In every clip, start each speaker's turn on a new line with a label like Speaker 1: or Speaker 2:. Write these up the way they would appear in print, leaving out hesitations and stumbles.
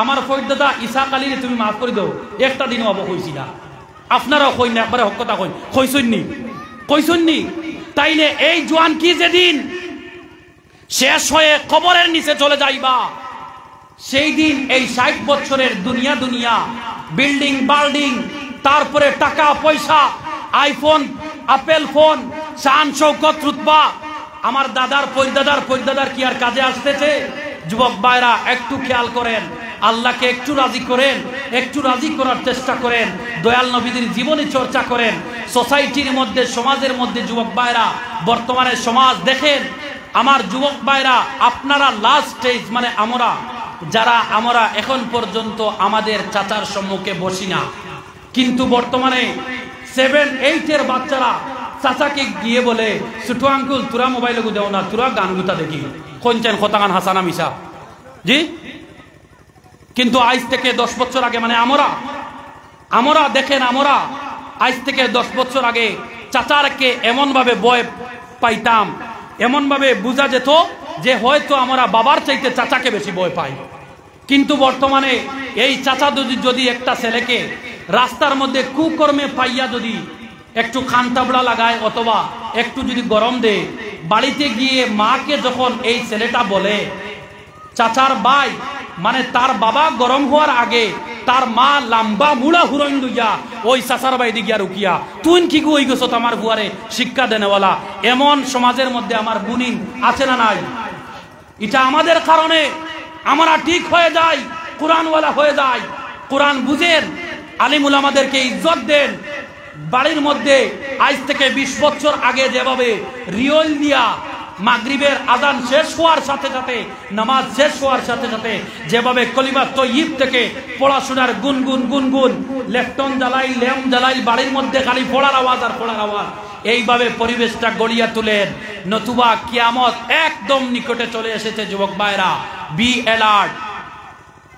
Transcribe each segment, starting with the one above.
Speaker 1: আমার ফরিদ দাদা ইসাক আলীরে তুমি মাফ করে দাও, একটা দিনও অব কইছি না, আপনারাও কই না, একবারে হক কথা কইসুননি। তাইলে এই জোয়ান কি যেদিন শেষ হয়ে কবরের নিচে চলে যাইবা, সেই দিন এই 60 বছরের দুনিয়া বিল্ডিং বাল্ডিং, তারপরে টাকা পয়সা, আইফোন, আপেল ফোন, শান শৌকত, রুতবা, আমার দাদার পরিদাদার কি আর কাজে আসতেছে? যুবক ভাইরা একটু খেয়াল করেন, আল্লাহকে একটু রাজি করেন, একটু রাজি করার চেষ্টা করেন, দয়াল নবীদের জীবনী চর্চা করেন। সোসাইটির মধ্যে, সমাজের মধ্যে যুবক ভাইরা, বর্তমানে সমাজ দেখেন, আমার যুবক ভাইরা আপনারা লাস্ট স্টেজ, মানে আমরা এখন পর্যন্ত আমাদের চাচার সম্মুখে বসি না, কিন্তু বর্তমানে 7-8 বাচ্চারা চাচাকে গিয়ে বলে, ছোট আঙ্কুল তোরা মোবাইল দেও না, তোরা গান গুতা দেখি, কোনছেন খতাগান হাসানা মিশা জি। কিন্তু আজ থেকে 10 বছর আগে, মানে আমরা দেখেন, আমরা আজ থেকে 10 বছর আগে চাচারকে এমন ভাবে ভয় পাইতাম, এমন ভাবে বোঝা যেত যে হয়তো আমরা বাবার চাইতে চাচাকে বেশি ভয় পাই। কিন্তু বর্তমানে এই চাচা যদি একটা ছেলেকে রাস্তার মধ্যে কুকর্মে পাইয়া যদি একটু খানতাবড়া লাগায় অথবা একটু যদি গরম দেয়, বাড়িতে গিয়ে মাকে যখন এই ছেলেটা বলে চাচার ভাই, মানে তার বাবা গরম হওয়ার আগে তার মা লাম্বা মুড়া হুরইন লইয়া ওই চাচার ভাই দিগিয়া রুকিয়া, তুই কি গই গেছ আমার বুয়ারে শিক্ষা দেনেওয়ালা, এমন সমাজের মধ্যে আমার গুণিন আছে না নাই? এটা আমাদের কারণে আমরা ঠিক হয়ে যাই, কোরআনওয়ালা হয়ে যায়। কোরআন বুঝেন, আলিম উলামাদেরকে ইজ্জত দেন। বাড়ির মধ্যে আজ থেকে 20 বছর আগে যেভাবে রিওল দিয়া মাগরিবের আজান শেষ হওয়ার সাথে সাথে, নামাজ শেষ হওয়ার সাথে সাথে যেভাবে কলিমা তয়্যিব থেকে পড়াশোনার গুনগুন, লেফটন জ্বালাই, ল্যাম্প জ্বালাই, বাড়ির মধ্যে খালি পড়ার আওয়াজ আর পড়ার আওয়াজ, এইভাবে পরিবেশটা গড়িয়া তুলেন, নতুবা কিয়ামত একদম নিকটে চলে এসেছে। যুবক ভাইরা বি অ্যালার্ট,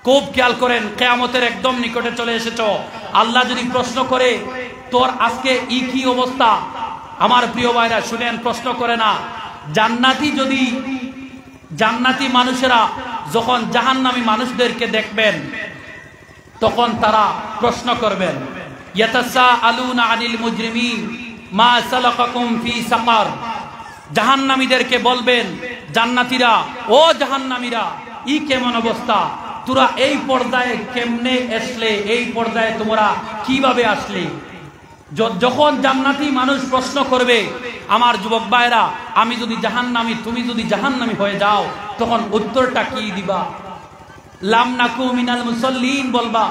Speaker 1: খুব খেয়াল করেন, কিয়ামতের একদম নিকটে চলে এসেছ। আল্লাহ যদি প্রশ্ন করে তোর আজকে কি অবস্থা, আমার প্রিয় ভাইরা শুনেন, প্রশ্ন করে না। জান্নাতি মানুষেরা যখন জাহান্নামী মানুষদেরকে দেখবেন, তখন তারা প্রশ্ন করবেন, ইয়াতাসাআলুনা আনিল মুজরিমিন মা সালাকাকুম ফি সাকার। জাহান্নামীদেরকে বলবেন জান্নাতীরা, ও জাহান্নামীরা, কেমন অবস্থা, তোরা এই পর্যায়ে কেমনে আসলে, এই পর্যায়ে তোমরা কিভাবে আসলে? যখন জান্নাতি মানুষ প্রশ্ন করবে, আমার যুবক ভাইরা, আমি যদি জাহান্নামী, তুমি যদি জাহান্নামী হয়ে যাও, তখন উত্তরটা কি দিবা? লাম নাকু মিনাল মুসাল্লিন বলবা।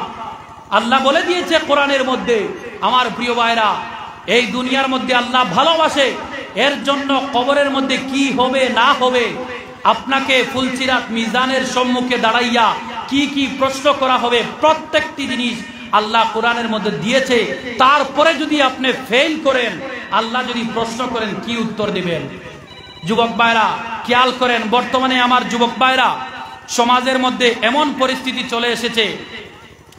Speaker 1: আল্লাহ বলে দিয়েছে কোরআনের মধ্যে, আমার প্রিয় ভাইরা, এই দুনিয়ার মধ্যে আল্লাহ ভালোবাসে, এর জন্য কবরের মধ্যে কি হবে না হবে, আপনাকে ফুলসিরাত মিজানের সম্মুখে দাঁড়াইয়া কি প্রশ্ন করা হবে, প্রত্যেকটি জিনিস আল্লাহ কোরআনের মধ্যে দিয়েছে। তারপরে যদি আপনি ফেল করেন, আল্লাহ যদি প্রশ্ন করেন কি উত্তর দিবেন? যুবক ভাইরা খেয়াল করেন, বর্তমানে আমার যুবক ভাইরা, সমাজের মধ্যে এমন পরিস্থিতি চলে এসেছে,